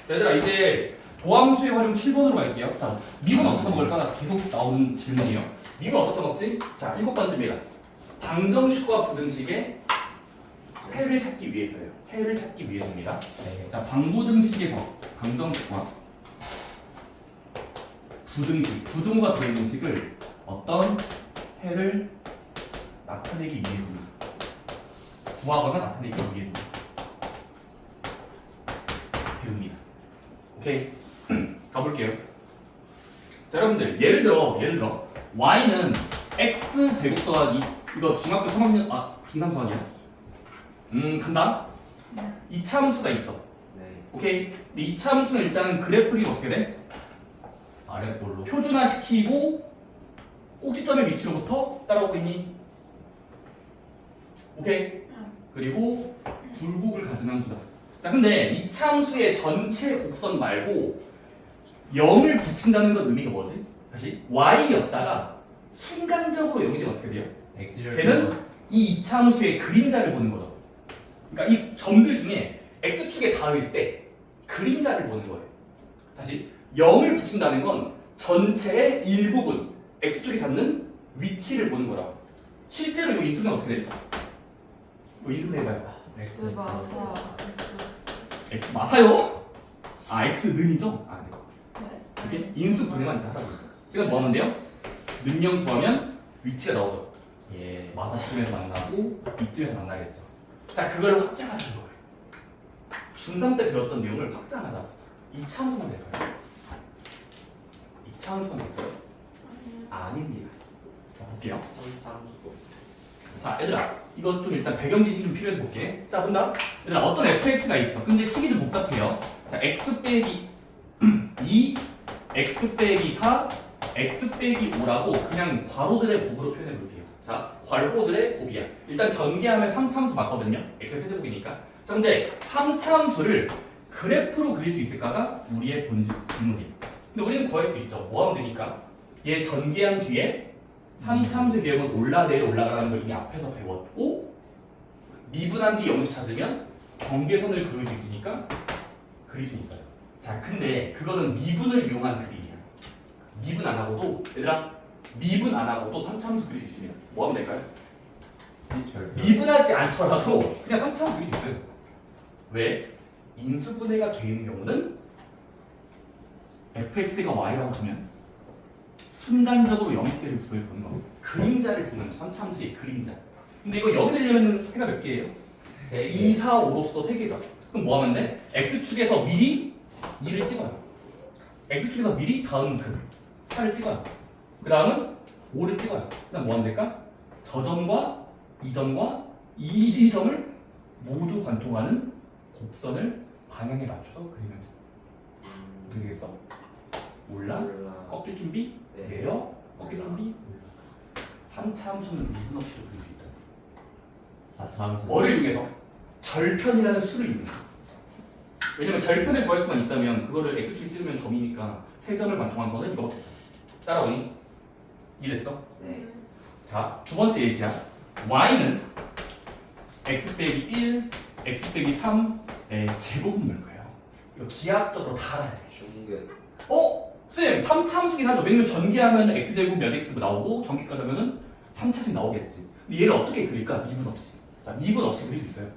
자, 얘들아 이제 도함수의 활용 7번으로 갈게요. 자, 미분 어떻게 써먹을까? 계속 나오는 질문이에요. 미분 어떻게 써먹지? 자, 7번째입니다. 방정식과 부등식의 해를 찾기 위해서예요. 해를 찾기 위해서입니다. 네. 자, 방부등식에서 방정식과 부등식, 부등호가 되는 식을 어떤 해를 나타내기 위해서입니다. 구하거나 나타내기 위해서입니다. 배웁니다. 오케이. 가볼게요. 자, 여러분들 예를 들어 y는 x 제곱 더하기 이거 중학교 3학년 중상수 아니야? 간다. 이 차함수가 있어. 네. 오케이. 근데 이 차함수는 일단은 그래프 그림 어떻게 돼? 아랫볼로. 표준화시키고 꼭지점의 위치로부터 따라오고 있니? 오케이. 그리고 굴곡을 가진 함수다. 자, 근데 이 차함수의 전체 곡선 말고 0을 붙인다는 건 의미가 뭐지? 다시 y였다가 순간적으로 0이 되면 어떻게 돼요? 걔는 이 이차함수의 그림자를 보는 거죠. 그러니까 이 점들 중에 x축에 닿을 때 그림자를 보는 거예요. 다시 0을 붙인다는 건 전체의 일부분 x축에 닿는 위치를 보는 거라고. 실제로 이 인수는 어떻게 돼? 이거 인수 해봐요. X 마사 x 맞아요? x는이죠? 네. 이렇게 인수 분해만 일단 하라고. 그래서 뭐 하는데요? 능령 구하면 위치가 나오죠. 예, 마사쯤에서 만나고 이쯤에서 만나겠죠. 자, 그걸 확장하자는 거예요. 중3 때 배웠던 내용을 확장하자. 이 차함수만 될까요? 이 차함수만 될까요? 아닙니다. 자, 볼게요. 자, 얘들아, 이것 좀 일단 배경 지식 좀 필요해서 볼게. 자, 본다. 얘들아, 어떤 fx가 있어. 근데 시기도 똑같아요. 자, x 빼기 2, x 빼기 4, x 빼기 5라고 그냥 괄호들의 곱으로 표현해 볼게요. 자, 괄호들의 곱이야. 일단 전개하면 3차함수 맞거든요. x 세제곱이니까. 자, 근데 3차함수를 그래프로 그릴 수 있을까가 우리의 본질 질문이에요. 근데 우리는 구할 수 있죠. 뭐 하면 되니까? 얘 전개한 뒤에 3차함수 개혁은 올라내려 올라가라는 걸 이미 앞에서 배웠고, 미분한 뒤 0을 찾으면 경계선을 그릴 수 있으니까 그릴 수 있어요. 자, 근데 그거는 미분을 이용한 그림이야. 미분 안 하고도, 얘들아, 미분 안 하고도 3차함수 그릴 수 있습니다. 뭐 하면 될까요? 미분하지 않더라도 그냥 3차함수 그릴 수 있어요. 왜? 인수분해가 되는 경우는 fx가 y라고 주면 순간적으로 영역대를 구해보는 거. 그림자를 보는 3차함수의 그림자. 근데 이거 여기 되려면 해가 몇 개예요? 2, 4, 5로서 3개죠. 그럼 뭐 하면 돼? x축에서 미리 2를 찍어요. x축에서 미리 다음 그 4를 찍어요. 그 다음은 5를 찍어요. 그 다음 뭐 하면 될까? 저점과 이점과 이 점을 모두 관통하는 곡선을 방향에 맞춰서 그리면 돼. 어떻게 되겠어? 올라? 꺾일 준비? 네. 내려? 꺾일 준비? 3차 함수는 미분 없이도 그릴 수 있다. 4차 함수. 뭐를 이용해서? 절편이라는 수를 이용해서. 왜냐면 절편을 구할 수만 있다면 그거를 x축 찍으면 점이니까 세 점을 관통한 선을 이거밖에 없어. 따라오니? 이랬어? 네. 자, 두 번째 예시야. y는 x 빼기 1, x 빼기 3의 제곱을 넣을 거예요. 이거 기하학적으로 다 알아야 돼. 중근. 쌤, 3차함수긴 하죠. 왜냐면 전개하면 x제곱 몇 x 나오고 전개까지 하면은 3차씩 나오겠지. 근데 얘를 어떻게 그릴까? 미분 없이. 자, 미분 없이 그릴 수 있어요.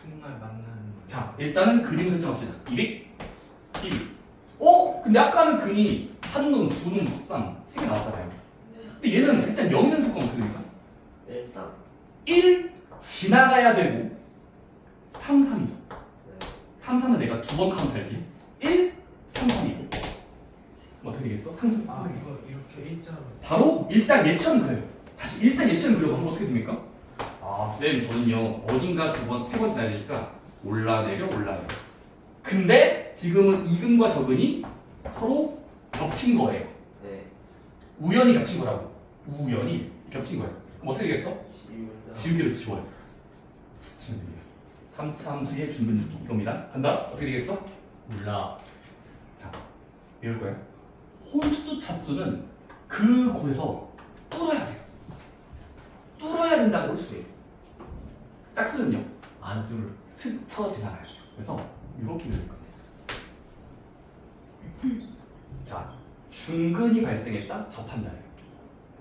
정말 만나는 자, 일단은 그림 설정합시다. 200, 12. 근데 아까는 근이 한눈, 두눈, 석상 3개 나왔잖아요. 근데 얘는 일단 0연속건 어떻게 됩니까? 1, 3. 1 지나가야 되고 3, 3이죠. 네. 3, 3은 내가 두 번 카운트 할게. 1, 3, 3이고. 어떻게 되겠어? 상승. 아 이거 이렇게 일자로 바로 일단 예처럼 그려요. 다시 일단 예처럼 그려보면 어떻게 됩니까? 쌤 저는요 어딘가 세 번 지나야 되니까 올라내려. 근데 지금은 이근과 저근이 서로 겹친 거예요. 네. 우연히 겹친 거라고. 우연히 겹친 거예요. 그럼 어떻게 되겠어? 지운다. 지우개로 지워요. 붙이면 됩니다. 3차 함수의 중근 느낌 이겁니다. 간다. 어떻게 되겠어? 몰라. 자, 외울 거예요. 홀수 차수는 그 곳에서 뚫어야 돼요. 뚫어야 된다고 홀수예요. 짝수는요? 안줄. 스쳐 지나가요. 그래서 이렇게 그릴 겁니다. 자, 중근이 발생했다. 접한다예요.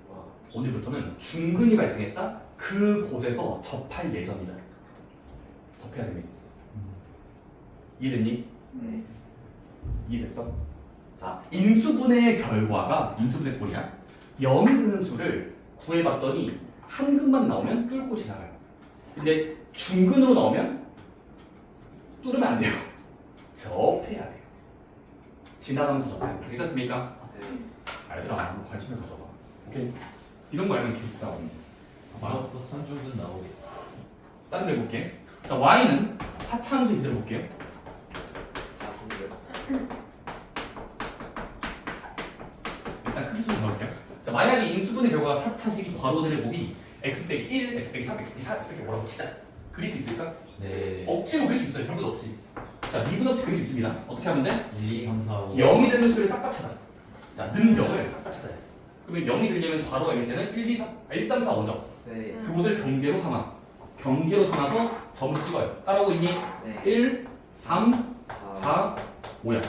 와. 오늘부터는 중근이 발생했다. 그곳에서 접할 예정이다. 접해야 됩니다. 이해됐니? 네. 이해됐어? 자, 인수분해의 결과가 인수분해 꼴이야. 0이 되는 수를 구해봤더니 한 근만 나오면 뚫고 지나가요. 근데 중근으로 나오면 뚫으면 안 돼요. 접해야 돼요. 지나가면서 접해야 돼요. 알겠습니까? 네. 알더라. 관심을 가져봐. 오케이. 이런 거 알면 계속 나오는 봐봐. 이것도 선중근 나오겠지. 다른 거 해볼게. 자, y는 4차함수 이대로 볼게요. 4중근. 일단 크기 좀 넣을게요. 자, 만약에 인수분해 결과가 4차식이 괄호들의 곱이 x 빼기 1, x 빼기 3, x 빼기 4, x 빼기 뭐라고 치자. 그릴 수 있을까? 네. 억지로 그릴 수 있어요. 별것 없지. 자, 미분 없이 그릴 수 있습니다. 어떻게 하면 돼? 1, 2, 3, 4, 5. 0이 되는 수를 싹 다 찾아. 자, 는 0을 싹 다 찾아야 돼. 그러면 0이 되려면 괄호가 있을 때는 1, 2, 3, 1, 3, 4 오죠. 네. 그곳을 경계로 삼아. 경계로 삼아서 점을 찍어요. 따라오고 있니? 네. 1, 3, 4. 4, 5야.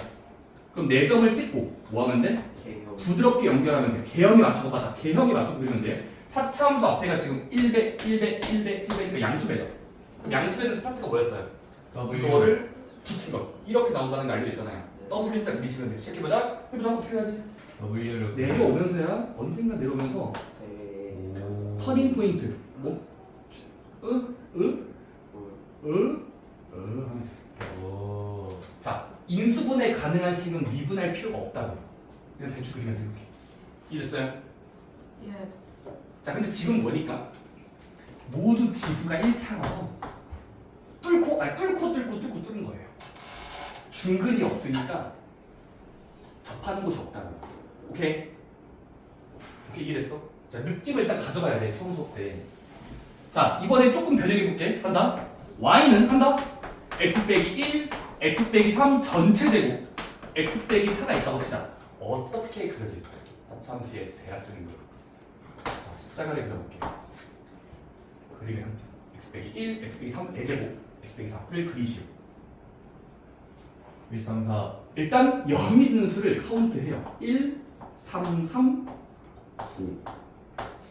그럼 4점을 찍고 뭐 하면 돼? 개형. 부드럽게 연결하면 돼. 개형에 맞춰서 맞아. 개형에 맞춰서 그리면 돼. 4차함수 앞에가 지금 1배, 1배, 1배, 1배니까 양수배죠. 그럼 양수배는 스타트가 뭐였어요? 이거를 붙인 거. 이렇게 나온다는 거 알고 있잖아요. W자 그리시면 돼요. 시작해보자. 해보자. 어떻게 해야지? W를 내려오면서야 언젠가 내려오면서 네. 터닝 포인트. 뭐? 오. 자, 인수분해 가능한 식은 미분할 필요가 없다고. 그냥 대충 그리면 돼요. 이렇게. 이랬어요? 예. 자, 근데 지금 뭐니까? 모두 지수가 1차라서 뚫고 뚫는 거예요. 중근이 없으니까 접하는 곳이 없다고. 오케이? 오케이, 이해됐어? 자, 느낌을 일단 가져가야 돼, 처음 수업 때. 자, 이번에 조금 변형해볼게. 한다? y는 한다? x 빼기 1, x 빼기 3 전체 제곱, x 빼기 4가 있다고 치자. 어떻게 그려질까요? 4차함수의 대략적인 거. 자, 십자가를 그려볼게. 그림의 상태. x 빼기 1, x 빼기 3, 4제곱, x 빼기 4를 그리시오. 1, 3, 4. 일단 0이 드는 수를 카운트해요. 1, 3, 3, 5.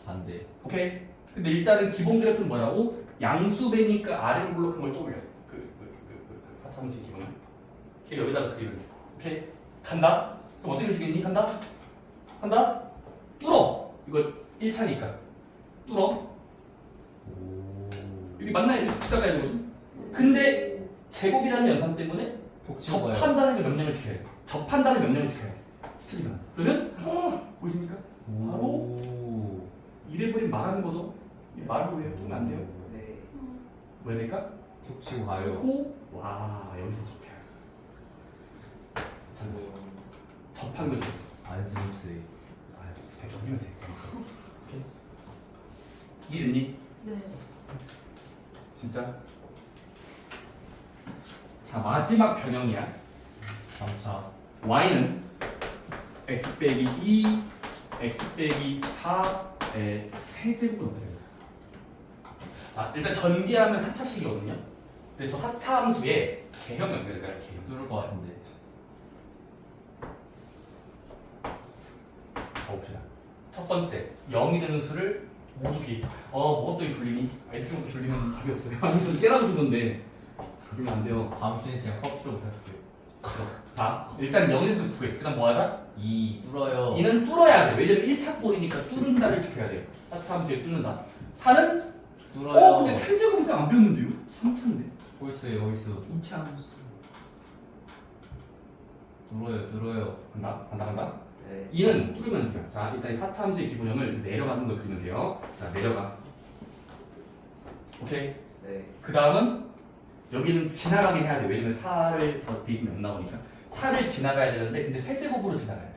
반대. 오케이? 근데 일단은 기본 그래프는 뭐라고? 양수배니까 아래로 블록한 걸 떠올려. 사차함수 기본은. 걔 여기다가 그리면 돼. 오케이? 간다? 그럼 어떻게 주겠니? 간다? 간다? 뚫어! 이거 1차니까. 뚫어. 오. 여기 맞나요? 시작해야 되거든? 근데 제곱이라는 연산 때문에 톡치고요. 접한다는 명령을 지켜야 돼. 접한다는 명령을 지켜야 돼. 스틸리만. 그러면 보이십니까? 바로 이래버린 말하는 거죠. 이 말을 왜 두면 안 돼요? 네. 뭐 해야 될까? 툭 치고 가요. 고 와, 여기서 접해요. 자, 접한 거죠. 안스무스. 아, 대충 하면 돼. 오케이. 이해됐니? 네. 진짜? 자, 마지막 변형이야. 3차. y는 x 빼기 2, x 빼기 4의 세제곱은 어떻게 돼요? 자, 일단 전개하면 4차식이거든요. 근데 저 4차 함수의 개형이 어떻게 될까요? 개형. 뚫을 것 같은데. 가봅시다. 첫 번째, 0이 되는 수를 모두 기. 뭐가 또 졸리니? 아이스크림 졸리면 답이 없어요. 아무튼 깨라도 주던데. 그러면 안 돼요. 다음 수는 그냥 컵으로 부탁드려요. 자, 일단 0의 수 구해. 그 다음 뭐 하자? 2 뚫어요. 2는 뚫어야 돼. 왜냐면 1차 꼴이니까 뚫는다를 지켜야 돼요. 4차 함수에 뚫는다. 4는 뚫어요. 근데 세제곱은 안 배웠는데요? 3차인데. 홀수예요, 홀수. 2차 함수. 뚫어요. 간다. 네. 2는 뚫으면 돼요. 자, 일단 이 4차 함수의 기본형을 내려가는 걸 그리면 돼요. 자, 내려가. 오케이. 네. 그 다음은 여기는 지나가긴 해야 돼. 왜냐면 4를 더 비비면 안 나오니까. 4를 지나가야 되는데, 근데 세제곱으로 지나가야 돼.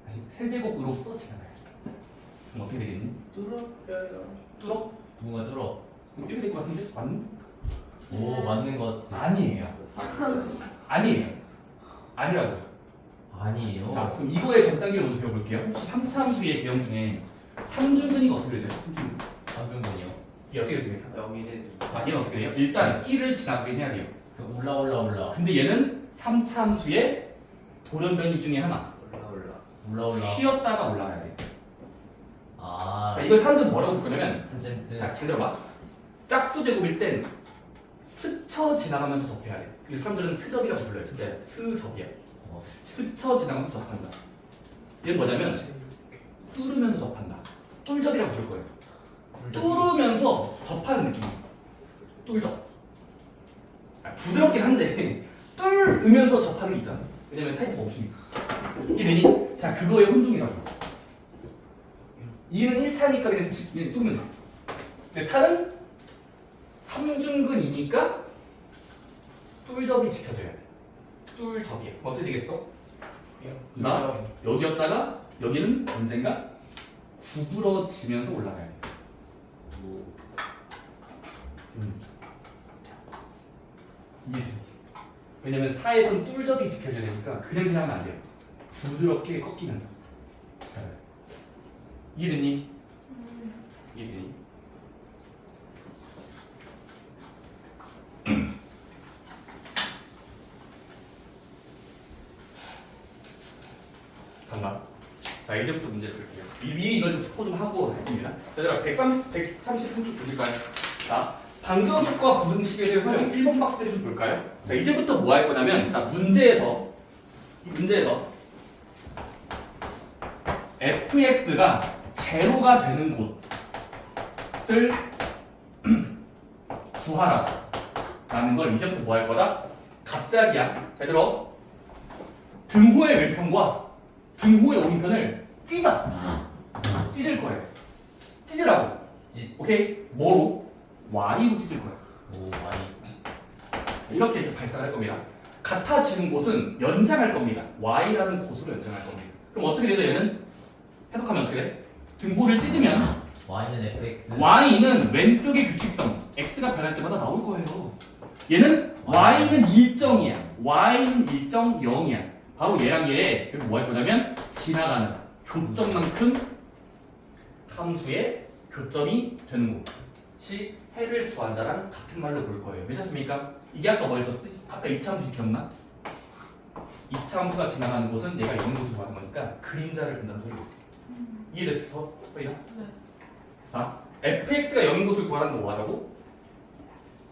다시 세제곱으로써 지나가야 돼. 그럼 어떻게 되겠니? 뚫어요. 뚫어? 누가 뚫어? 그럼 이렇게 될 것 같은데? 맞니? 오, 맞는 것 같아. 아니에요. 4. 아니에요. 아니라고. 아니에요. 자, 그럼 이거의 전 단계를 먼저 배워볼게요. 혹시 3차 함수의 개형 중에 3중근이가 어떻게 되죠? 3중근. 3중근이요. 이게 어떻게 되십니까? 0이 되는. 자, 얘는 어떻게 돼요? 일단 1을 지나가긴 해야 돼요. 올라. 근데 얘는 3차 함수의 돌연변이 중에 하나. 올라. 쉬었다가 올라가야 돼. 아. 자, 이걸 사람들은 뭐라고 볼 거냐면 탄젠트. 자, 잘 들어봐. 짝수 제곱일 땐 스쳐 지나가면서 접해야 돼. 그리고 사람들은 스접이라고 불러요. 진짜 스접이야. 스쳐 지나가면서 접한다. 얘는 뭐냐면 뚫으면서 접한다. 뚫접이라고 부를 거예요. 뚫으면서 접하는 느낌이야. 뚫접. 부드럽긴 한데 뚫으면서 접하는 게 있잖아. 왜냐면 사이즈 멈추니까. 이게 되니? 자, 그거의 혼종이라고. 2는 1차니까 그냥 뚫으면 돼. 근데 4는 3중근이니까 뚫접이 지켜져야 돼. 뚫접이야. 그럼 어떻게 되겠어? 나 여기였다가 여기는 언젠가 구부러지면서 올라가야 돼. 이해되니? 왜냐면 4에선 뚫접이 지켜져야 되니까 그냥 하면 안 돼요. 부드럽게 꺾이면서. 자, 이해되니? 이해되니? 잠깐만. 자, 이제부터 문제 풀게요. 미리 이거 좀 스포 좀 하고 할 겁니다. 자, 얘들아 133쪽 보실까요? 자, 방정식과 부등식에 대해 활용 1번 박스를 좀 볼까요? 자, 이제부터 뭐 할 거냐면 자, 문제에서 fx가 제로가 되는 곳을 구하라라는 걸 이제부터 뭐 할 거다? 갑자기야. 잘 들어. 등호의 왼편과 등호의 오른편을 찢을 거예요. 찢으라고. 오케이? 뭐로? y로 찢을 거예요. 오, 많이. 이렇게 발산할 겁니다. 같아지는 곳은 연장할 겁니다. y라는 곳으로 연장할 겁니다. 그럼 어떻게 되죠? 얘는 해석하면 어떻게 돼? 등호를 찢으면 y는 fx. y는 왼쪽의 규칙성 x가 변할 때마다 나올 거예요. 얘는 y는 일정이야. y는 일정 0이야. 바로 얘랑 얘 뭐 할 거냐면 지나가는 교점만큼 함수의 교점이 되는 곳이 해를 구한다랑 같은 말로 볼 거예요. 괜찮습니까? 이게 아까 뭐였었지? 아까 2차 함수 기억나? 2차 함수가 지나가는 곳은 얘가 있는 곳으로 가는 거니까 그림자를 본다는 소리고. 이해됐어? 소리나? 네. 자, fx가 0인 곳을 구하라는 거 뭐 하자고?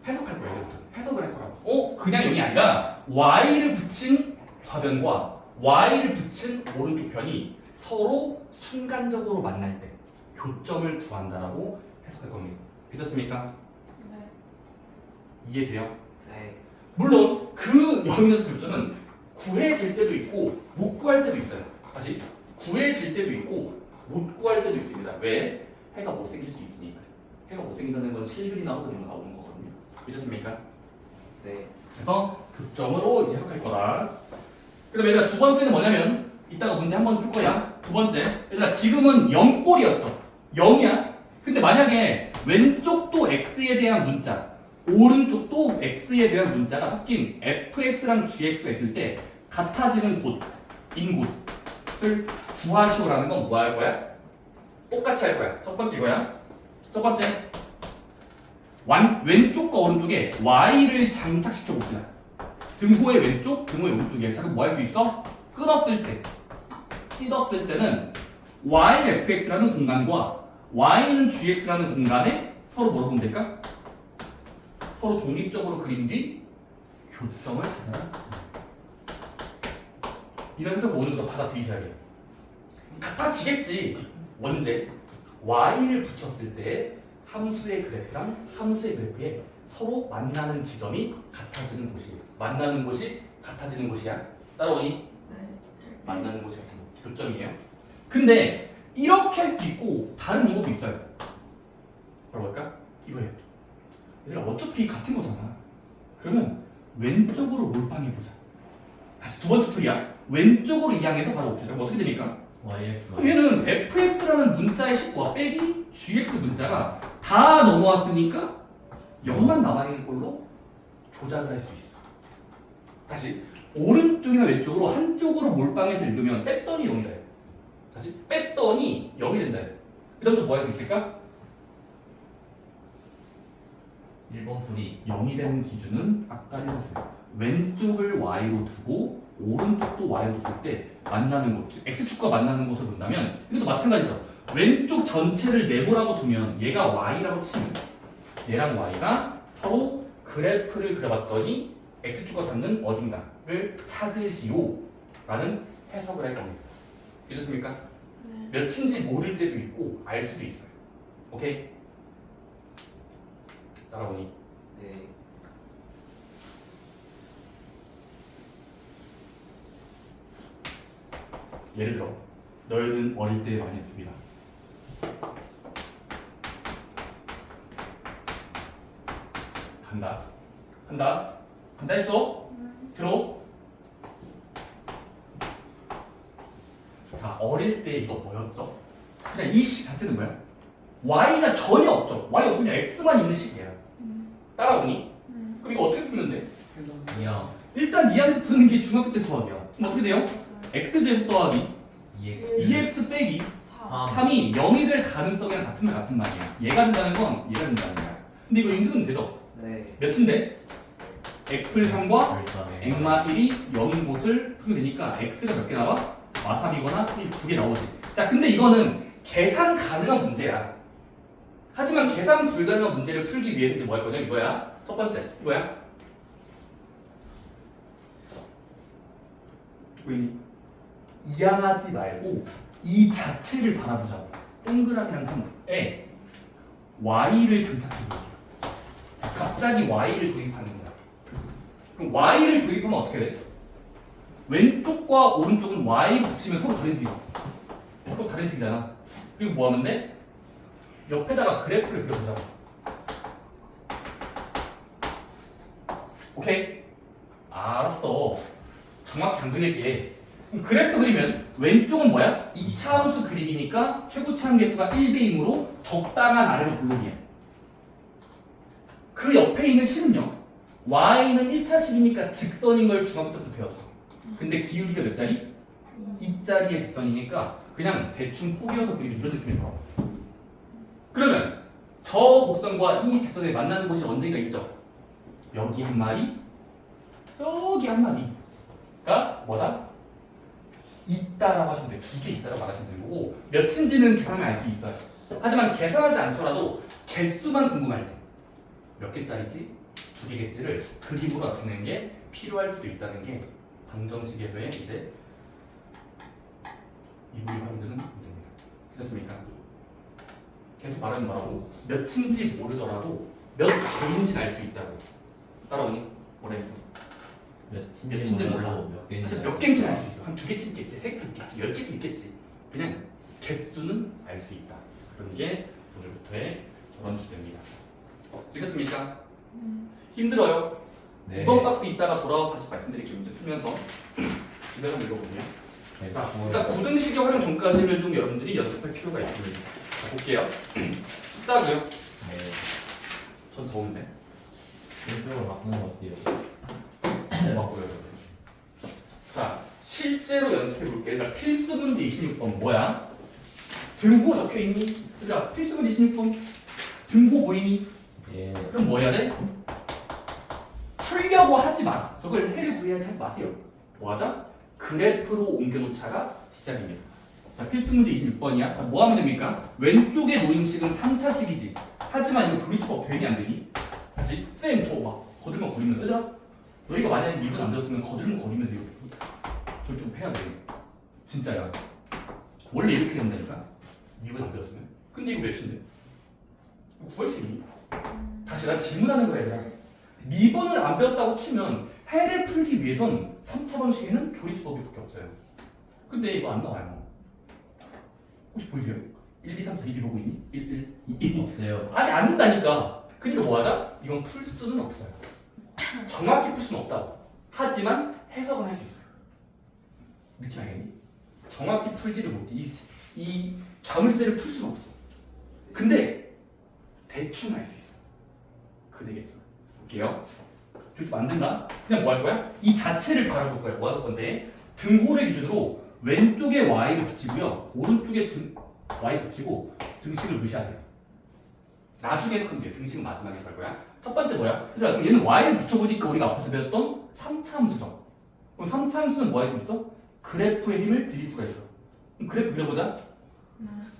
해석할 거야, 이제부터. 해석을 할 거라고. 그냥 0이 아니라 y를 붙인 좌변과 y를 붙인 오른쪽 편이 서로 순간적으로 만날 때 교점을 구한다라고 해석할 겁니다. 믿었습니까? 네. 이해돼요? 네. 물론 그 0이라는 교점은 구해질 때도 있고 못 구할 때도 있어요. 다시 구해질 때도 있고 못 구할 때도 있습니다. 왜? 해가 못생길 수도 있으니까. 해가 못생긴다는 건 실근이나 허근이 나오는 거거든요. 믿었습니까? 네. 그래서 교점으로 이제 해석할 거다. 그 다음에 얘들아 두 번째는 뭐냐면 이따가 문제 한 번 풀 거야. 두 번째 얘들아 지금은 0꼴이었죠. 0이야. 근데 만약에 왼쪽도 x에 대한 문자 오른쪽도 x에 대한 문자가 섞인 fx랑 gx가 있을 때 같아지는 곳인 곳을 구하시오라는 건 뭐 할 거야? 똑같이 할 거야. 첫 번째 이거야. 첫 번째 왼쪽과 오른쪽에 y를 장착시켜 봅시다. 등호의 왼쪽, 등호의 오른쪽에 잠깐 뭐 할 수 있어? 끊었을 때, 찢었을 때는 yfx라는 공간과 y는 gx라는 공간에 서로 뭐로 보면 될까? 서로 독립적으로 그린 뒤 교점을 찾아라. 이런 해석 오늘부터 받아들이셔야 돼요. 같아지겠지. 언제? y를 붙였을 때 함수의 그래프랑 함수의 그래프에 서로 만나는 지점이 같아지는 곳이에요. 만나는 곳이 같아지는 곳이야. 따라오니? 네. 만나는 곳이 같은 곳. 교점이에요. 근데 이렇게 할 수도 있고 다른 방법도 있어요. 뭐라고 할까? 이거예요. 얘들아 어차피 같은 거잖아. 그러면 왼쪽으로 몰빵해보자. 다시 두 번째 풀이야. 왼쪽으로 이항해서 바로 봅시다. 그럼 어떻게 됩니까? yx. 그럼 얘는 fx라는 문자의 식과 빼기 gx 문자가 다 넘어왔으니까 0만 남아있는 걸로 조작을 할 수 있어. 다시 오른쪽이나 왼쪽으로 한쪽으로 몰빵해서 읽으면 뺐더니 0이 돼요. 다시 뺐더니 0이 된다. 그 다음부터 뭐 할 수 있을까? 1번 풀이. 0이 되는 기준은 아까 읽었어요. 왼쪽을 y로 두고 오른쪽도 y로 뒀을 때 만나는 곳, 즉 x축과 만나는 곳을 본다면 이것도 마찬가지죠. 왼쪽 전체를 네모라고 두면 얘가 y라고 치면 얘랑 y가 서로 그래프를 그려봤더니 x축과 닿는 어딘가를 찾으시오 라는 해석을 할 겁니다. 이렇습니까? 네. 몇인지 모를 때도 있고 알 수도 있어요. 오케이? 따라오니 네. 예를 들어 너희는 어릴 때 많이 했습니다. 간다 했어? 들어? 자, 어릴 때 이거 뭐였죠? 그냥 이 식 자체는 뭐야? y가 전혀 없죠. y 없으면 x만 있는 식이야. 따라오니? 그럼 이거 어떻게 풀면 돼? 그냥 일단 이 안에서 푸는 게 중학교 때 수학이야. 그럼 어떻게 돼요? x제곱 더하기 2x 2x 빼기 4. 3이 0이 될 가능성이랑 같으면 같은 말이야. 얘가 된다는 건 얘가 된다는 거야. 근데 이거 인수는 되죠? 네. 몇인데? x플 3과 별점에 액마 1이 0인 곳을 풀면 되니까 x가 몇 개 나와? 마3이거나 1, 2개 나오지. 자, 근데 이거는 계산 가능한 문제야. 하지만 계산 불가능한 문제를 풀기 위해서 이제 뭐 할 거냐? 이거야. 첫 번째, 이거야. 보이니? 이양하지 말고 이 자체를 바라보자고. 동그라미랑 선에 y를 장착해 볼게요. 자, 갑자기 y를 도입하는 거야. 그럼 y를 도입하면 어떻게 돼? 왼쪽과 오른쪽은 y 붙이면 서로 다른 식이죠. 서로 다른 식이잖아. 그리고 뭐 하면 돼? 옆에다가 그래프를 그려보자. 오케이? 알았어. 정확히 안 그릴게. 그럼 그래프 그리면 왼쪽은 뭐야? 2차 함수 그리기니까 최고치 함계수가 1배이므로 적당한 아래로 블록이야. 그 옆에 있는 식은요. y는 1차식이니까 직선인 걸 중학교 때부터 배웠어. 근데 기울기가 몇 자리? 2자리의 직선이니까 그냥 대충 포개어서 그리면 이런 느낌이 나와. 그러면 저 곡선과 이 직선에 만나는 곳이 언젠가 있죠? 여기 한 마리, 저기 한 마리가 뭐다? 있다라고 하시면 돼요. 두 개 있다라고 말하시면 되는 거고 몇인지는 계산하면 알 수 있어요. 하지만 계산하지 않더라도 개수만 궁금할 때 몇 개짜리지? 두 개겠지를 그림으로 나타내는 게 필요할 때도 있다는 게 방정식에서의 이제 이부리 활용되는 문제입니다. 그렇습니까? 계속 말하는 말하고 몇인지 모르더라도 몇 개인지는 알 수 있다고. 따라오니? 뭐라 했어? 몇인지 몰라 몇 개인지 몇 개인지는 알 수 있어. 한 두 개쯤 있겠지, 세 개쯤 있겠지, 10개쯤 있겠지. 그냥 개수는 알 수 있다. 그런 게 오늘부터의 저런 주제입니다. 되겠습니까? 힘들어요. 네. 이번 박스 있다가 돌아와서 다시 말씀드릴게요. 문제 풀면서 집에서 읽어보세요. 네, 자, 일단 고등식의 활용 전까지를 좀 여러분들이 연습할 필요가 있습니다. 자, 볼게요. 춥다고요? 네. 전 더운데. 왼쪽으로 바꾸는 거 어때요? 맞고요. 자, 실제로 연습해 볼게요. 그러니까 필수 문제 26번 뭐야? 등호 적혀 있니? 그러니까 필수 문제 26번 등호 보이니? 예. 그럼 뭐 해야 돼? 풀려고 하지 마. 저걸 해를 구해야 하지 마세요. 뭐 하자? 그래프로 옮겨놓자가 시작입니다. 자, 필수 문제 26번이야. 자, 뭐 하면 됩니까? 왼쪽의 모임식은 3차식이지. 하지만 이거 조리초밥 괜히 안 되니? 다시 쌤, 저 막 거들면 거리면서 얘들아, 너희가 만약에 미분 안 줬으면 거들면 거리면서 이거 조리초밥 해야 돼. 진짜야. 원래 이렇게 된다니까? 미분 안 배웠으면. 근데 이거 몇인데? 이거 구할 수 있니? 다시 나 질문하는 거야, 얘들아. 미분을 안 배웠다고 치면 해를 풀기 위해선 3차 방식에는 조리초법이 없어요. 근데 이거 안 나와요. 혹시 보이세요? 1, 2, 3, 4, 2 보고 있니? 1, 1, 2, 2. 없어요. 아니 안 된다니까. 그러니까 뭐 하자? 이건 풀 수는 없어요. 정확히 풀 수는 없다고. 하지만 해석은 할 수 있어요. 느낌 알겠니? 정확히 풀지를 못해. 이 자물쇠를 풀 수는 없어. 근데 대충 알 수 있어. 그 되겠어. 볼게요. 조금 만든다. 그냥 뭐 할 거야? 이 자체를 바라볼 거야. 뭐 할 건데? 등호를 기준으로 왼쪽에 y를 붙이고요. 오른쪽에 y 붙이고 등식을 무시하세요. 나중에 해석하면 돼요. 등식은 마지막에 할 거야. 첫 번째 뭐야? 그럼 얘는 y를 붙여보니까 우리가 앞에서 배웠던 3차 함수죠. 그럼 3차함수는 뭐 할 수 있어? 그래프의 힘을 빌릴 수가 있어. 그럼 그래프 그려보자.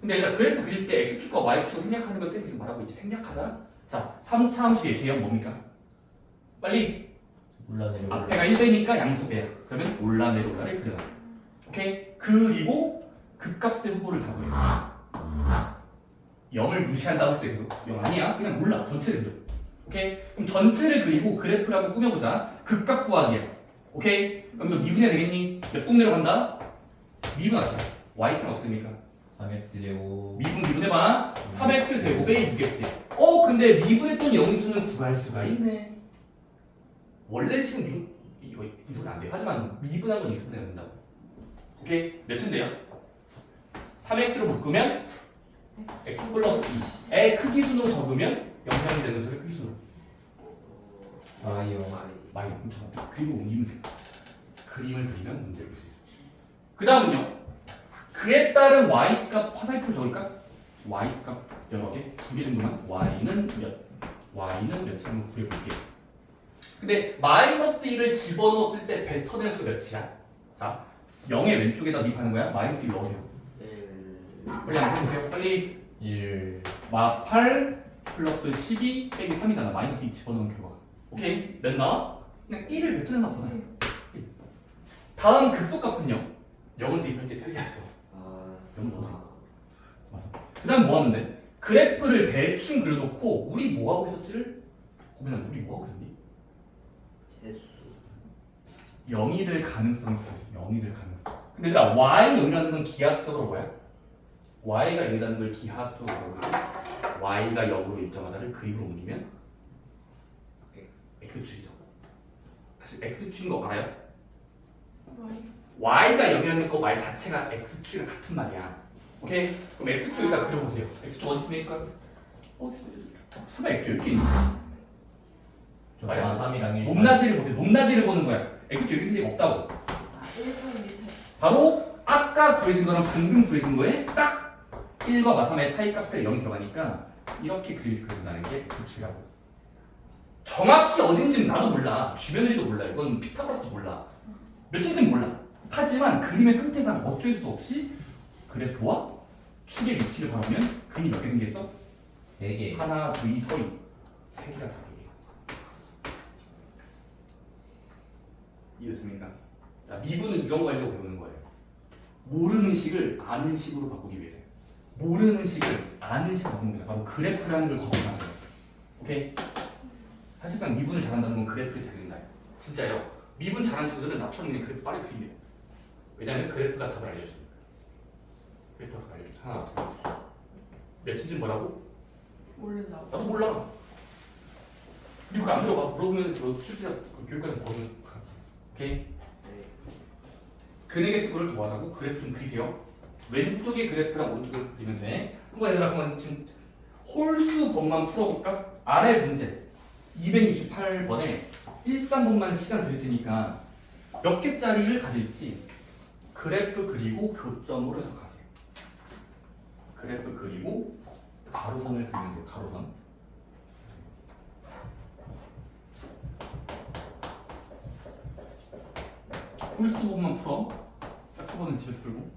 근데 얘들아 그래프 그릴 때 x축과 y축 생략하는 걸 쌤이 계속 말하고 있지. 생략하자. 자, 3차함수의 개형 뭡니까? 빨리 올라내려. 앞에가 1배니까 양수배야. 그러면 올라내려가를 그려놔. 오케이? 그리고 극값의 후보를 다 구해. 0을 무시한다고 했어요. 계속 0 아니야. 그냥 몰라. 전체를 그려. 오케이? 그럼 전체를 그리고 그래프를 한번 꾸며보자. 극값 구하기야. 오케이? 그럼 너 미분해야 되겠니? 몇 동네로 간다? 미분하자. y는 어떻게 됩니까? 3x 제곱. 미분해봐. 3x 제곱에 6x. 근데 미분했던 영수는 구할 수가 있네. 원래 지금 이거 이소는 안 돼요. 하지만 미분한 건 이소는 된다고. 오케이? 몇인데요? 3x로 묶으면 x 플러스 2의 크기 순으로 적으면 영향이 되는 소리 크기 순으로. y요. 많이 엄청 그리고 옮기면 돼. 그림을 그리면 문제를 풀 수 있어. 그 다음은요. 그에 따른 y값 화살표 적을까? y값 여러 개, 2개 정도만. y는 몇이 한번 구해볼게요. 근데 마이너스 1을 집어넣었을 때 뱉어낸 수가 몇이야? 자, 0의 왼쪽에다 대입하는 거야. 마이너스 1 넣으세요. 빨리 안 보세요. 빨리 1. 8 플러스 12 빼기 3이잖아. 마이너스 2 집어넣은 결과. 오케이? 몇 나와? 그냥 1을 뱉어냈나 보다. 다음 극소값은요? 0은 대입할 때 편리하죠. 맞아. 그 다음 뭐 하면 돼? 그래프를 대충 그려놓고 우리 뭐 하고 있었지를 고민하는데 우리 뭐 하고 있었니? 0이 될 가능성이 있어. 0이 될 가능성. 근데 얘들아 y 0이라는 건 기하학적으로 뭐야? y가 0이라는 걸 기하학적으로 y가 0으로 일정하다를 그림으로 옮기면 x축이죠. 다시 x축인 거 알아요? y가 0이라는 거 y 자체가 x축이랑 같은 말이야. 오케이? 그럼 x축 여기다 그려보세요. x축 어디 있습니까? 어디 있습니까? 3의 x축 이렇게 있는 말이 안 3이랑 1. 높낮이를 보세요. 높낮이를 보는 거야. x축 여기 있을 리가 없다고. 1분 밑에. 바로 아까 구해진 거랑 방금 구해진 거에 딱 1과 3의 사이 값에 0이 들어가니까 이렇게 그려진다는 게 x축이라고. 정확히 어딘지는 나도 몰라. 주변의도 몰라. 이건 피타고라스도 몰라. 몇인지는 몰라. 하지만 그림의 상태상 어쩔 수 없이 그래프와 축의 위치를 바라보면 그림이 몇 개 생겼어? 3개. 하나, 둘, 서리. 3개가 답이에요. 이해됐습니까? 자, 미분은 이런 거 하려고 배우는 거예요. 모르는 식을 아는 식으로 바꾸기 위해서요. 모르는 식을 아는 식으로 바꾸는 거예요. 바로 그래프라는 걸 거듭하는 거예요. 오케이? 사실상 미분을 잘한다는 건 그래프를 잘 그린다. 진짜요. 미분 잘하는 친구들은 나처럼 그냥 그래프 빨리 그리네요. 왜냐면 그래프가 답을 알려주니까. 그래프가 답을 알려줘. 하나, 둘, 셋. 몇인지 뭐라고? 모른다고. 나도 몰라. 그리고 그거 안 들어봐. 물어보면 실제로 교육과정 보면 오케이? 근액의 수를 뭐 하자고? 그래프 좀 그리세요. 왼쪽의 그래프랑 오른쪽을 그리면 돼. 한번 얘들아 한번 지금 홀수 법만 풀어볼까? 아래 문제 268번에 13번만 시간 드릴 테니까 몇 개짜리를 가질지 그래프 그리고 교점으로 해석하세요. 그래프 그리고 가로선을 그리면 돼요. 가로선. 홀수 부분만 풀어. 짝수 부분은 집에서 풀고.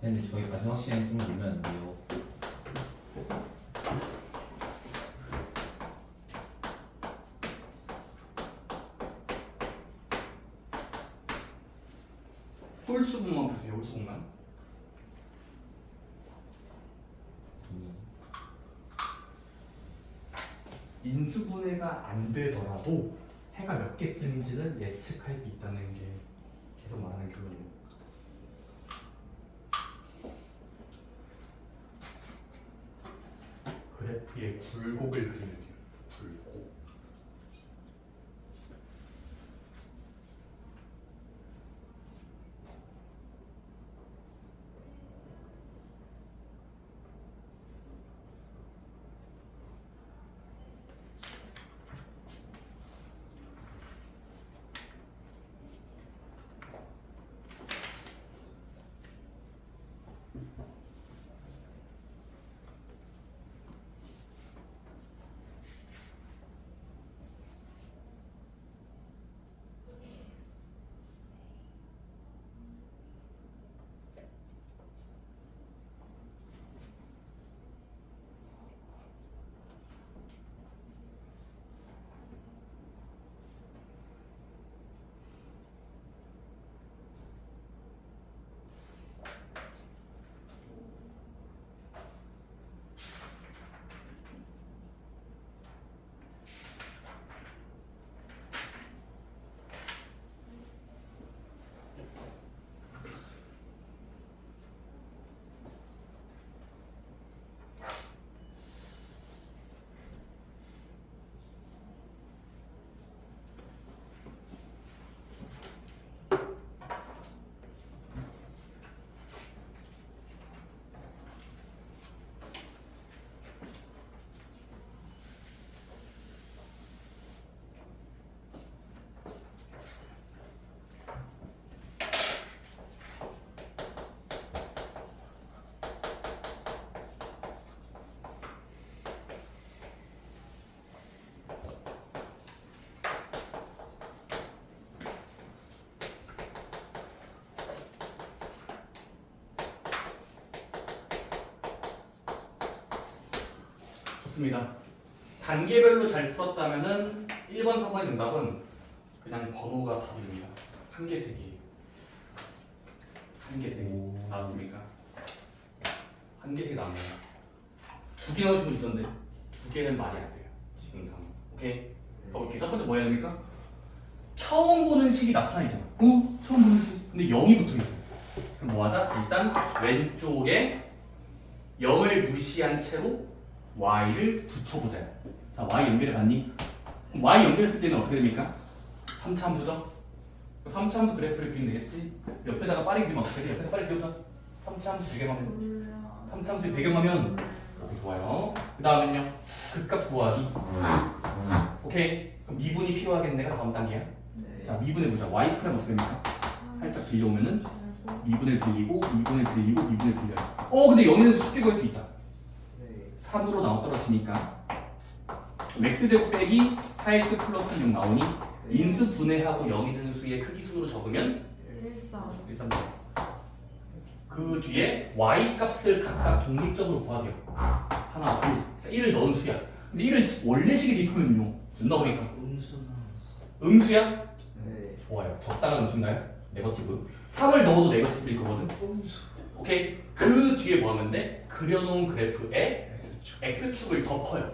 근데 저희 마지막 시간 좀 늘면 안 돼요. 홀수 부분만 보세요. 홀수 부분만. 인수분해가 안 되더라도 해가 몇 개쯤인지는 예측할 수 있다는 게 계속 말하는 결론입니다. 그래프의 굴곡을 그리면 돼요. 굴곡. 좋습니다. 단계별로 잘 풀었다면은 1번, 4번의 정답은 그냥 번호가 답입니다. 한 개, 세 개. 한 개, 세 개. 나왔습니까? 한 개, 세 개 나왔네요. 두 개 나오신 분 있던데 두 개는 말이 안 돼요. 지금 상황. 오케이? 가볼게요. 첫 번째 뭐 해야 됩니까? 처음 보는 식이 나타나있잖아. 처음 보는 식. 근데 0이 붙어있어. 그럼 뭐 하자? 일단 왼쪽에 0을 무시한 채로 y를 붙여보자. 자, y 연결해 봤니? 그럼 y 연결했을 때는 어떻게 됩니까? 3차함수죠? 3차함수 그래프를 그리면 되겠지? 옆에다가 빠르게 그리면 어떻게 돼? 옆에서 빠르게 그려보자. 3차함수 배경화면. 몰라. 3차함수의 배경화면. 오케이, 좋아요. 그 다음은요. 극값 구하기. 오케이. 그럼 미분이 필요하겠네가 다음 단계야. 네. 자, 미분해보자. y 프라임 어떻게 됩니까? 살짝 빌려오면은 아이고. 미분을 빌리고 미분을 빌리고 미분을 빌려요. 근데 0에서 쉽게 구할 수 있다. 네. 3으로 나와 떨어지니까 x제곱 빼기 4x 플러스 6 나오니 인수 분해하고 0이 되는 수의 크기 순으로 적으면 13. 1, 3, 4. 그 뒤에 y 값을 각각 독립적으로 구하세요. 하나, 둘. 자, 1을 넣은 수야. 근데 1을 원래식에 대입하면요. 준 나오니까 음수 나왔어. 음수야? 네. 좋아요. 적당한 음수인가요? 네거티브. 3을 넣어도 네거티브일 거거든. 음수. 오케이. 그 뒤에 뭐 하면 돼? 그려놓은 그래프에 x축을 덮어요.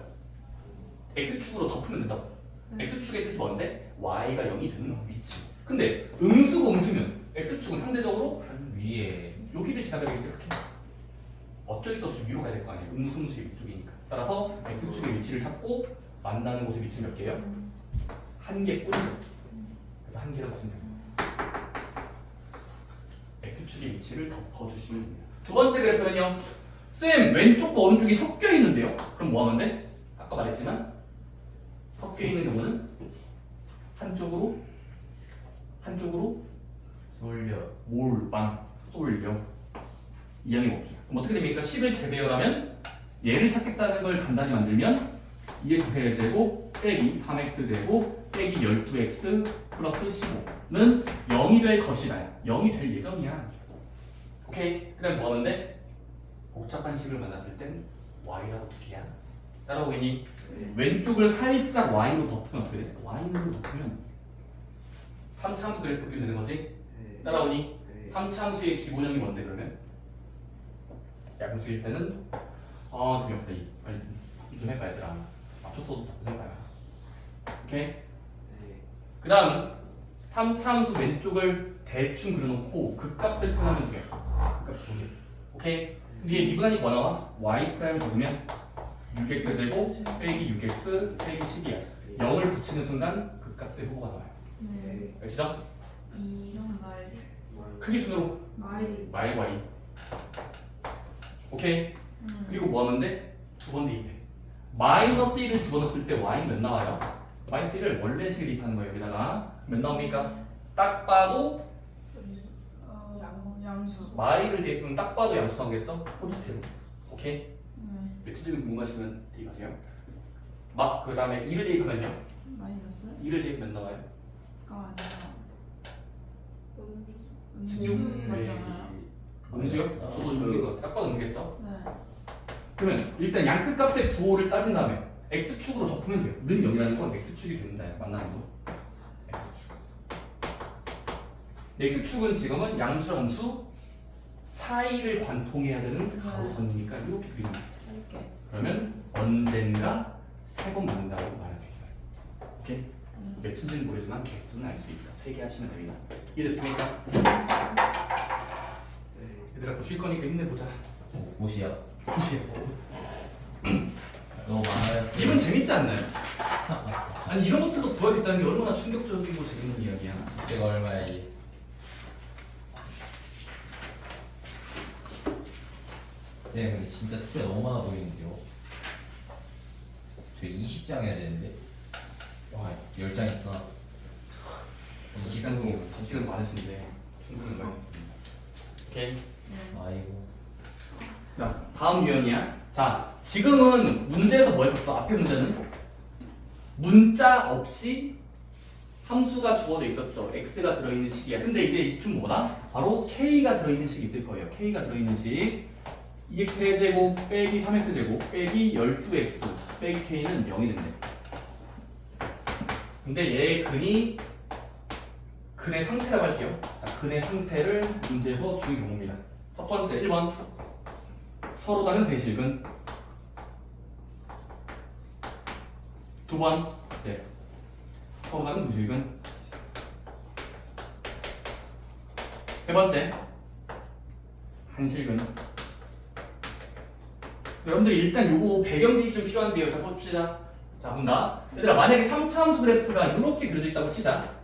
x축으로 덮으면 된다고. x축의 뜻이 뭔데? y가 0이 되는 위치. 근데 음수가 음수면 x축은 상대적으로 위에 여기를 지나가야 되겠지. 이렇게. 어쩔 수 없이 위로 가야 될 거 아니에요. 음수의 위쪽이니까. 따라서 x축의 위치를 찾고 만나는 곳의 위치 몇 개예요? 한 개뿐이죠. 그래서 한 개를 쓰면 됩니다. x축의 위치를 덮어주시면 됩니다. 두 번째 그래프는요. 쌤, 왼쪽과 오른쪽이 섞여 있는데요. 그럼 뭐 하면 돼? 아까 말했지만 섞여 있는 경우는 한쪽으로 쏠려 몰빵 쏠려 이항이 없죠. 그럼 어떻게 됩니까? 10을 재배열하면 얘를 찾겠다는 걸 간단히 만들면 2x제곱 빼기 3x제곱 빼기 12x 플러스 15는 0이 될 것이다. 0이 될 예정이야. 오케이? 그 다음 뭐 하는데? 복잡한 식을 만났을 땐 y라고 두 개야. 따라오겠니? 왼쪽을 살짝 y로 덮으면 어떻게 돼? y로 덮으면 3차함수 그래프 그리면 되는 거지? 네. 따라오니? 네. 3차함수의 기본형이 뭔데 그러면? 양수일 때는 재미없다. 빨리 좀 해봐 얘들아. 맞췄어도 좀 해봐요. 오케이? 네. 그 다음은 3차함수 왼쪽을 대충 그려놓고 극값을 표현하면 돼요. 극값 두 개. 오케이? 뒤에 미분하니까 뭐 나와? y 프라임을 적으면 6x제곱 빼기 6x 빼기 10이야. 0을 붙이는 순간 극값의 호가 나와요. 네. 아시죠? 이런 말. 크기 순으로 말이. y. 오케이? 그리고 뭐 하면 돼? 두 번 대입해. 마이너스 1을 집어넣었을 때 y는 몇 나와요? 마이너스 1을 원래 식에 대입하는 거예요. 여기다가 몇 나옵니까? 딱 봐도 양수. y를 대입하면 딱 봐도 양수 나오겠죠? 포지티브. 오케이? 네. 며칠 궁금하시면 대입하세요. 그 다음에 2를 대입하면요? 마이너스. 2를 대입하면 몇 나와요? 가 아니라. 16? 맞잖아요. 음수요? 저도 음수인 딱 봐도 음수겠죠? 네. 그러면 일단 양끝 값의 부호를 따진 다음에 x축으로 덮으면 돼요. 는 0이라는 건 x축이 된다. 만나는 거. x축. x축은 지금은 양수랑 음수 사이를 관통해야 되는 가로 선이니까 이렇게 그리는 거예요. 이렇게. 그러면 언젠가 3번 맞는다고 말할 수 있어요. 오케이? 몇인지는 모르지만 개수는 알 수 있다. 3개 하시면 됩니다. 이해됐습니까? 얘들아 그거 쉴 거니까 힘내보자. 옷이야 굿이야. 너무 많아요 이건 재밌지 않나요? 아니 이런 것들도 구하겠다는 게 얼마나 충격적이고 재밌는 이야기야. 이거 얼마야 이게 네 근데 진짜 스프레 너무 많아 보이는데요 저 20장 해야 되는데 와 10장 있구나 이 시간도 점수가 많으신데 충분히 많으십니다. 오케이. 아이고 자 다음 유형이야. 자 지금은 문제에서 뭐 했었어? 앞에 문제는 문자 없이 함수가 주어져 있었죠. x가 들어있는 식이야. 근데 이제 좀 뭐다? 바로 k가 들어있는 식이 있을 거예요. k가 들어있는 식 2x 세제곱 빼기 3x 제곱 빼기 12x 빼기 k는 0이 된대. 근데 얘의 근의 상태라고 할게요. 자, 근의 상태를 문제에서 준 경우입니다. 첫 번째 1번 서로 다른 대실근. 두 번째 서로 다른 두실근. 세 번째 한실근. 여러분들 일단 요거 배경 지식 좀 필요한데요. 자 봅시다. 자 본다. 얘들아 만약에 3차함수 그래프가 이렇게 그려져 있다고 치자.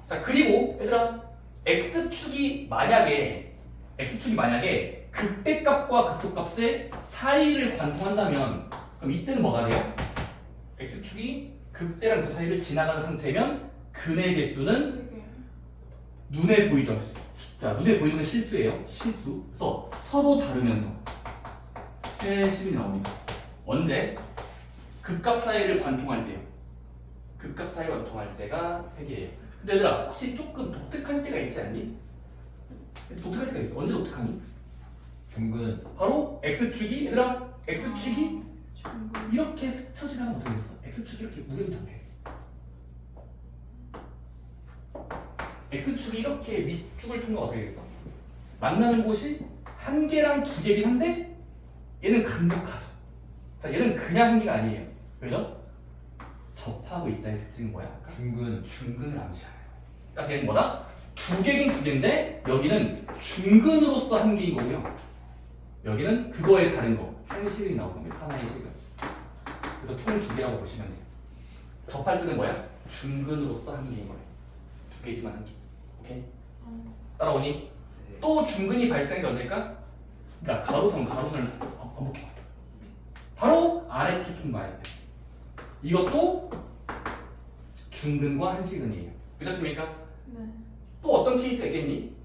자 그리고 얘들아 x축이 만약에 극대값과 극소값의 사이를 관통한다면 그럼 이때는 뭐가 돼요? x축이 극대랑 그 사이를 지나가는 상태면 근의 개수는 되게 눈에 보이죠. 자 눈에 보이는 건 실수예요. 실수. 그래서 서로 다르면서 새 식이 나옵니다. 언제? 극값 사이를 관통할 때요. 극값 사이를 관통할 때가 3개예요. 근데 얘들아 혹시 조금 독특할 때가 있지 않니? 독특할 때가 있어. 언제 독특하니? 중근. 바로 x축이 얘들아 x축이 중국 이렇게 스쳐 지나가면 어떻게 됐어? x축이 이렇게 우연상태. x축이 이렇게 밑축을 통과가 어떻게 됐어? 만나는 곳이 한 개랑 두 개긴 한데 얘는 근접하죠. 자 얘는 그냥 한 개가 아니에요. 왜죠? 접하고 있다의 특징은 뭐야? 아까? 중근. 중근을 암시하네요. 그래서 얘는 뭐다? 두 개긴 두 개인데 여기는 중근으로서 한 개인 거고요. 여기는 그거에 다른 거 한 실이 나오는 겁니다. 하나의 실은. 그래서 총 두 개라고 보시면 돼요. 접할 때는 뭐야? 중근으로서 한 개인 거예요. 두 개지만 한 개. 오케이? 따라오니? 네. 또 중근이 발생한 게 언제일까? 자 가로선을 반복해. 바로 아래쪽 통과해야 돼. 이것도 중근과 한시근이에요. 그렇습니까? 네. 또 어떤 케이스가 있겠니?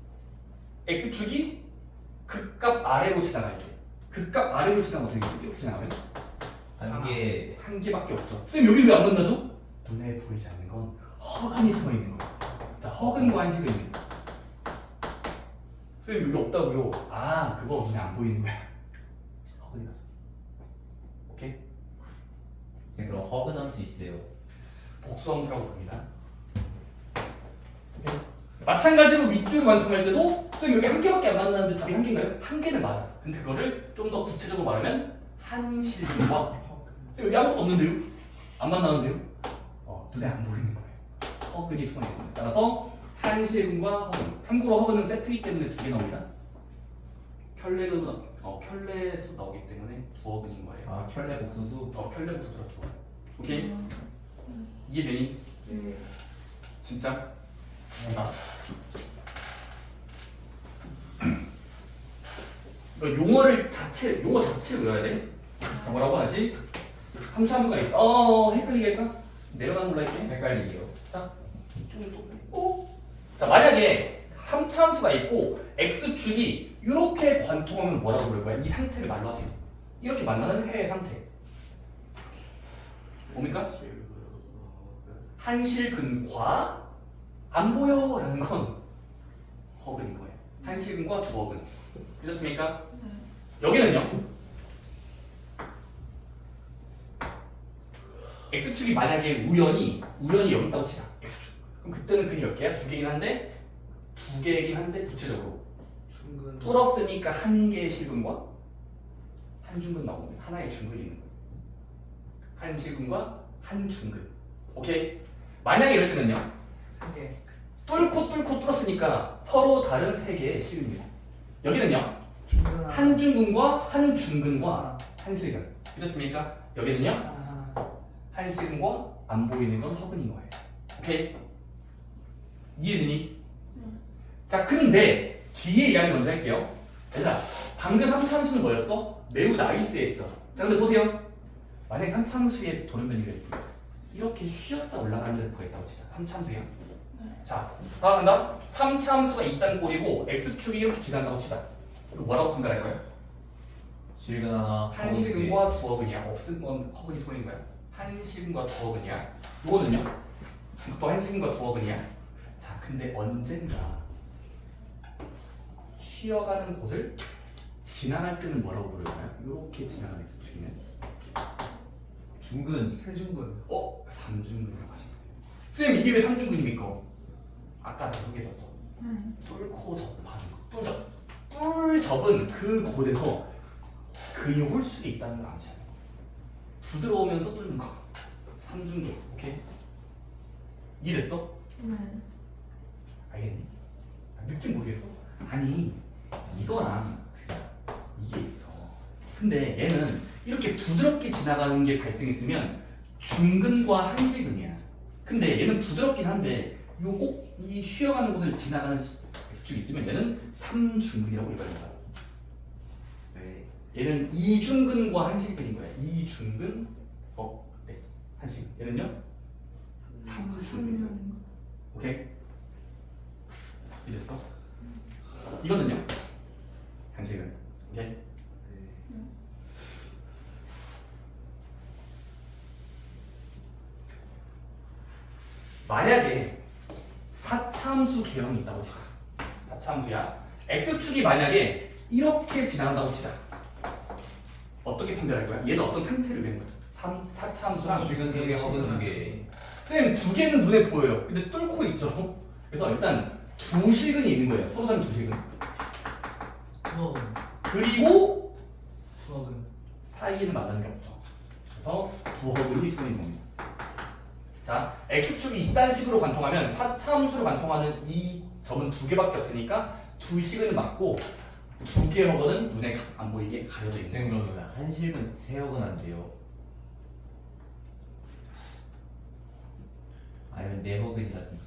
x축이 극값 아래로 지나갈 때. 극값 아래로 지나가면 어떻게 되지? 이렇게 지나가면 한 개. 한 개밖에 없죠. 선생님 여기 왜 안 만나죠? 눈에 보이지 않는 건 허근이 숨어 있는 거예요. 자 허근과 한시근입니다. 선생님 여기 없다고요? 아 그거 그냥 안 보이는 거야. 허근이라서. 오케이? 선생님 그럼 허근함수 있어요. 복수함수라고 부릅니다. 오케이? 마찬가지로 밑줄 관통할 때도 선생님 여기 한 개밖에 안 만나는데 답이 한 개인가요? 한 개는 맞아. 근데 그거를 좀 더 구체적으로 말하면 한실근과 선생님 여기 아무것도 없는데요? 안 만나는데요? 눈에 안 보이는 거예요. 허근이 숨어 있는 거예요. 따라서 한실근과 허근. 참고로 허근은 세트이기 때문에 두 개 나옵니다. 켤레에서 나오기 때문에 두어근인 거예요. 아 켤레 복소수. 켤레 복수라 두어. 오케이? 이해되니? 네. 진짜? 뭔가 용어 자체를 외워야 돼. 자, 뭐라고 하지? 3차함수가 있어. 헷갈리게 할까? 내려가는 걸로 할게. 헷갈리게요. 자, 자, 만약에 3차함수가 있고 x축이 이렇게 관통하면 뭐라고 부를 거야? 이 상태를 말로 하세요. 이렇게 만나는 해의 상태. 뭡니까? 한실근과 안 보여 라는 건 허근인 거예요. 한실근과 두어근. 이렇습니까? 네. 여기는요. x축이 만약에 우연히 여기 있다고 치자. x축. 그럼 그때는 근이 몇 개야? 두 개긴 한데 구체적으로 중근. 뚫었으니까 한 개의 실근과 한 중근 나옵니다. 하나의 중근이 있는 거예요. 한 실근과 한 중근. 오케이? 만약에 이럴 때는요. 3개. 뚫었으니까 서로 다른 세 개의 실근입니다. 여기는요. 중근. 한 중근과 한 중근과 한 실근. 이렇습니까? 여기는요. 하나. 한 실근과 안 보이는 건 허근인 거예요. 오케이? 이해되니? 자, 근데 뒤에 이야기 먼저 할게요. 얘들아, 방금 3차함수는 뭐였어? 매우 나이스했죠. 자, 근데 보세요. 만약에 3차함수에 돌연변이가 있고 이렇게 쉬었다 올라가는 데가 있다고 치자. 3차함수야. 자, 나간다. 3차함수가 있다는 꼴이고 x축이 이렇게 지나간다고 치자. 이거 뭐라고 판단할 거예요? 실근 하나. 한 실근과 두어근이야. 없은 건 허근이 소인 거야. 한 실근과 두어근이야. 이거는요. 또 한 실근과 두어근이야. 자, 근데 언젠가 쉬어가는 곳을 지나갈 때는 뭐라고 부를까요? 이렇게 지나가는 x축이면 중근. 세중근. 3중근이라고 하시면 돼요. 쌤 이게 왜 3중근입니까? 아까 제가 소개했었죠. 뚫고 접하는 거. 뚫접은 그 곳에서 근이 홀수가 있다는 걸 아셔야 돼요. 부드러우면서 뚫는 거. 3중근. 오케이? 이해됐어? 네. 알겠니? 느낌 모르겠어? 아니 이거랑 이게 있어. 근데 얘는 이렇게 부드럽게 지나가는 게 발생했으면 중근과 한실근이야. 근데 얘는 부드럽긴 한데 요 꼭 이 쉬어가는 곳을 지나가는 X축이 있으면 얘는 3중근이라고 일반합니다. 네. 얘는 2중근과 한실근인 거야. 2중근 네. 한실근. 얘는요? 3중근. 오케이? 이랬어? 이거는요? 한식은 오케이? 네. 만약에 사차함수 계형이 있다고 치자. 사차함수야. x축이 만약에 이렇게 지나간다고 치자. 어떻게 판별할 거야? 얘는 어떤 상태를 낸 거야? 사차함수랑 실근 2개, 허근 2개. 쌤, 두 개는 눈에 보여요. 근데 뚫고 있죠. 그래서 일단 두 실근이 있는 거예요. 서로 다른 두 실근. 투어근. 그리고 투어근. 사이에는 만나는 게 없죠. 그래서 두 허근이 실근인 겁니다. 자, x축이 이딴 식으로 관통하면 사차함수로 관통하는 이 점은 두 개밖에 없으니까 두 실근이 맞고 두 개의 허근은 눈에 안 보이게 가려져 있는 쌤 거예요. 그러면 한실근 세허근 안 돼요? 아니면 내허근이라든지.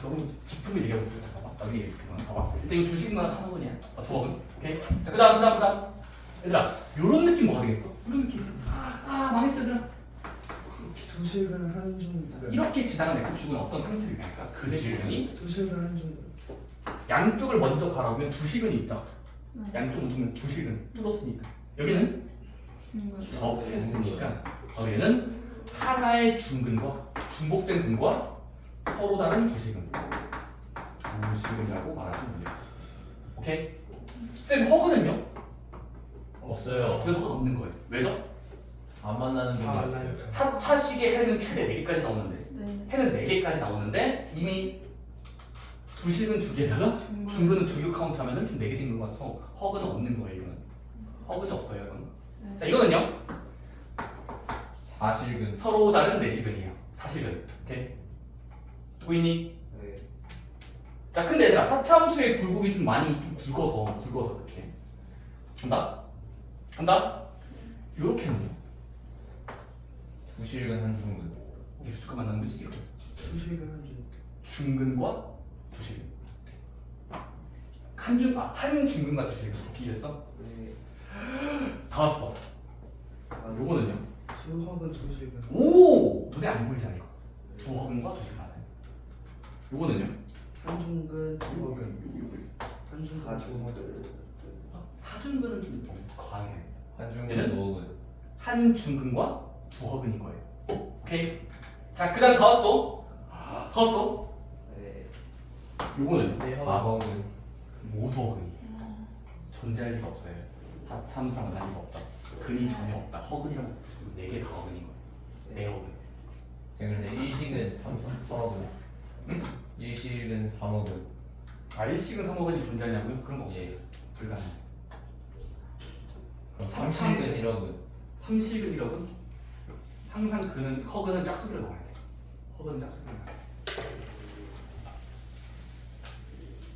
너무 깊은 얘기하고 있어요. 봐봐. 나중에 얘기해줄게. 봐봐. 일단 이거 주식만 하는 거냐? 두 허근. 오케이? 자, 그 다음. 얘들아, 요런 느낌 뭐가 되겠어? 이런 느낌. 망했어, 얘들아. 두실근 한중근. 이렇게 지나간 x축은 어떤 상태를 얘기할까? 그대 실근이 두실근 한중근. 양쪽을 먼저 바라보면 두 실근이 있죠. 네. 양쪽을 보면 두 실근 뚫었으니까. 여기는 중근. 접했으니까 여기는 하나의 중근과 중복된 근과 서로 다른 두 실근. 두 실근이라고 말하시면 돼요. 오케이? 쌤 허근은요? 없어요. 그래서 허근 없는 거예요. 왜죠? 안 만나는 게 아, 없어요. 4차식의 해는 최대 4개까지 나오는데 네. 해는 4개까지 나오는데 이미 두 실근 두 개다가 중근. 중근은 두 개 카운트 하면은 좀 4개 생긴 거 같아서 허근은 없는 거예요. 이거는 허근이 없어요. 이거는. 네. 자, 이거는요? 사실근. 서로 다른 내실근이에요. 사실근. 오케이? 또 있니? 네. 자, 근데 얘들아 사차함수의 굴곡이 좀 많이 좀 굵어서 이렇게 간다? 요렇게 하면 두실근 한중근. X축과 만나는 거지 이렇게 두실근 한중근. 중근과 두실근 한 중근과 두실근 이렇게 이랬어? 네. 다 왔어. 아, 요거는요? 두허근 두실근. 오! 눈에 안 보이잖아 이거. 두 허근과 두실근 하세요. 요거는요? 한중근 두허근. 한중근 두허근. 사중근은 좀 너무 과하게 해. 한중근 얘는? 두허근. 한 중근과 두 허근인 거예요. 오케이? 자, 그 다음 다 왔어? 다 왔어? 네. 요거는 사허근. 모두 허근이에요. 존재할 리가 없어요. 사참상 만날 리가 없죠. 근이 전혀 없다. 허근이라고 부르시면 4개 다 허근인 거예요. 네 허근. 그래서 일식은 3허근. 응? 일식은 3허근. 일식은 3허근이 존재하냐고요? 그런 거 없어요. 예. 불가능. 그럼 3실근 1허근. 3실근 1허근? 항상 그는 허근은 짝수비를 넣어야 돼. 허근은 짝수비를 넣어야 돼.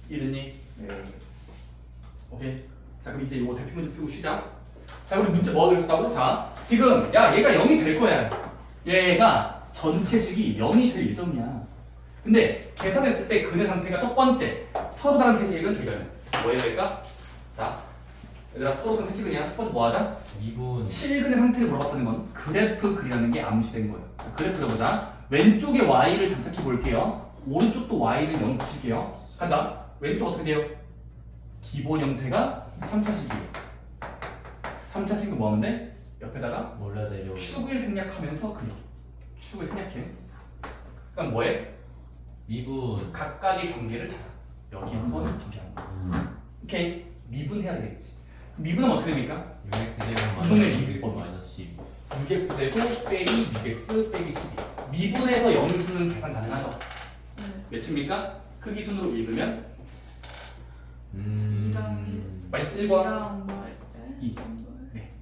이랬니? 네. 오케이. 자, 그럼 이제 이거 대표 문제 풀고 쉬자. 자, 우리 문제 뭐 하기로 했다고? 자, 지금 야 얘가 0이 될 거야. 얘가 전체식이 0이 될 예정이야. 근데 계산했을 때 근의 상태가 첫 번째 서로 다른 세식은 결과는 뭐예요, 얘가? 자, 얘들아 서로 다른 세식은이야. 첫 번째 뭐 하자? 미분. 실근의 상태를 물어봤다는 건 그래프 그리라는 게 암시된 거예요. 자, 그래프 그려보자. 왼쪽에 y를 장착해 볼게요. 오른쪽도 y를 0 붙일게요. 간다. 왼쪽 어떻게 돼요? 기본 형태가 3차식이에요. 3차식은 뭐 하면 돼? 옆에다가 몰라 내려. 축을 생략하면서 그려. 축을 생략해. 그럼 뭐해? 미분. 각각의 경계를 찾아. 여기 한 번, 저기 한 번. 오케이. 미분해야 되겠지. 미분하면 어떻게 됩니까? 6x 제곱 이분의 마이너스 이 6x 마이너스 12. 6x 제곱 빼기 6x 빼기 12. 미분에서 영수는 계산 가능하죠? 네. 몇입니까? 크기 순으로 읽으면 마이너스 1과 이랑 뭐 2. 네.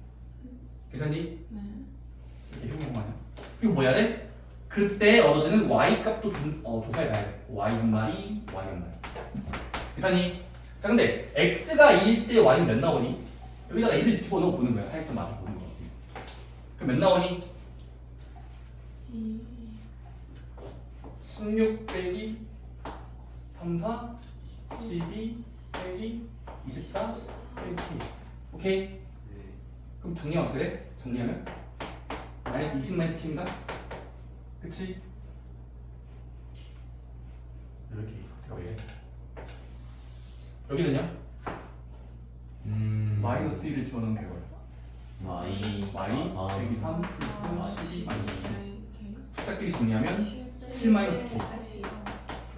계산이 네. 이렇게 형용하냐? 그리고 뭐 해야 돼? 그때 얻어지는 y 값도 조사해 봐야 돼. y 한 마리, y 한 마리. 계산이 자 근데 x가 2일 때 y는 몇 나오니? 여기다가 1을 집어넣어 보는 거야. 하역점 맞춰 보는 거지. 그럼 몇 나오니? 16 빼기 3, 4, 12 빼기 24 빼기 7. 오케이? 네. 그럼 정리하면 어떻게 돼? 정리하면 마이너스 20 마이너스 k인가? 그치? 이렇게 여기 여기는요? 마이너스 1을 집어넣으면 되고요. y 빼기 3, 아, 12 마이너스 1. 오케이. 숫자끼리 정리하면 7 마이너스 k. 다시.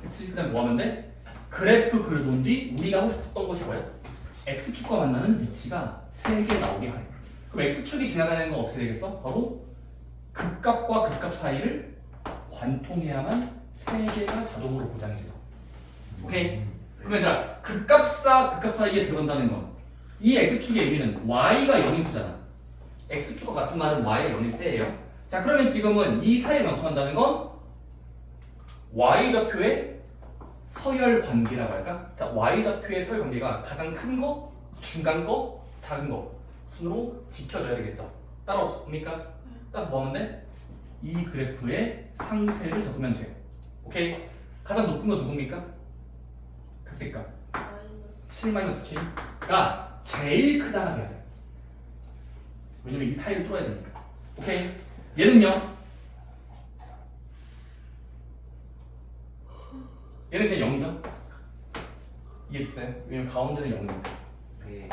그치? 그 다음에 뭐 하면 돼? 그래프 그려놓은 뒤 우리가 하고 싶었던 것이 뭐야? x축과 만나는 위치가 3개 나오게 하래. 그럼 x축이 지나가는 건 어떻게 되겠어? 바로 극값과 극값 사이를 관통해야만 3개가 자동으로 보장이 돼요. 오케이? 그럼 얘들아 극값과 극값 사이에 들어간다는 건 이 x축의 의미는 y가 0인 수잖아. x축과 같은 말은 y가 0일 때예요. 자 그러면 지금은 이 사이를 관통한다는 건 y좌표의 서열 관계라고 할까? 자 y좌표의 서열 관계가 가장 큰 거, 중간 거, 작은 거 순으로 지켜져야 되겠죠. 따라옵니까? 따라서 뭐 하면 돼? 이 그래프의 상태를 적으면 돼요. 오케이? 가장 높은 거 누굽니까? 극대값 7-k가 제일 크다 해야 돼. 왜냐면 이 사이를 뚫어야 되니까. 오케이? 얘는요? 얘는 그냥 0이죠? 이해됐어요? 왜냐면 가운데는 0이니까. 네.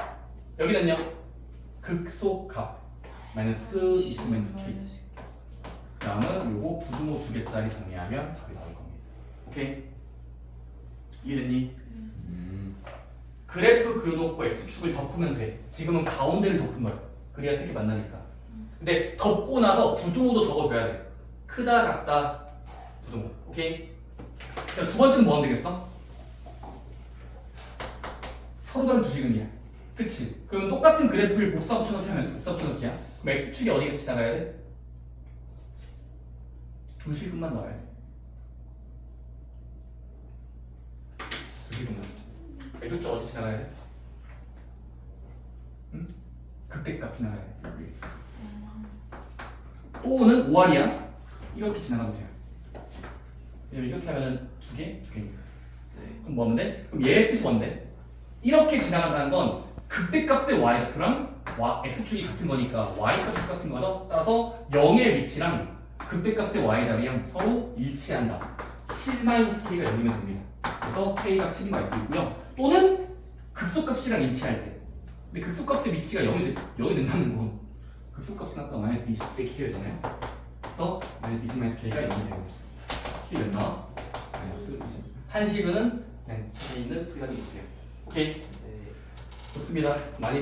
여기는요? 극소값 마이너스 20 마이너스 k. 그 다음은 요거 부등호 2개짜리 정리하면 답이 나올 겁니다. 오케이? 이해됐니? 그래프 그려놓고 x축을 덮으면 돼. 지금은 가운데를 덮은 거야. 그래야 3개 만나니까. 근데 덮고 나서 부등호도 적어줘야 돼. 크다 작다 부등호. 오케이? 그럼 두 번째는 뭐 하면 되겠어? 서로 다른 두 식은이야. 그치? 그럼 똑같은 그래프를 복사 붙여넣기 하면 복사 붙여넣기야. 그럼 x축이 어디 지나가야 돼? 두 식은만 넣어야 돼. 두 식은만. x축 어디 지나가야 돼? 응? 극대값 지나가야 돼. 여기. 또는 5R이야. 이렇게 지나가면 돼요. 왜냐면 이렇게 하면은 두 개니까. 네. 그럼 뭐 하면 돼? 그럼 얘의 뜻이 뭔데? 이렇게 지나간다는 건 극대값의 y좌표랑 x축이 같은 거니까 y값이 같은 거죠. 따라서 0의 위치랑 극대값의 y자리랑 서로 일치한다. 7-k가 0이면 됩니다. 그래서 k가 7인 거 알 수 있고요. 또는 극소값이랑 일치할 때. 근데 극소값의 위치가 0이 된다는 건 극소값은 아까 마이너스 20대 k였잖아요. 그래서 마이너스 20 k가 0이 되고 k 몇 나와? 마이너스 20. 한식은 그냥 k는 풀이가 되세요. 오케이? 네. 좋습니다. 많이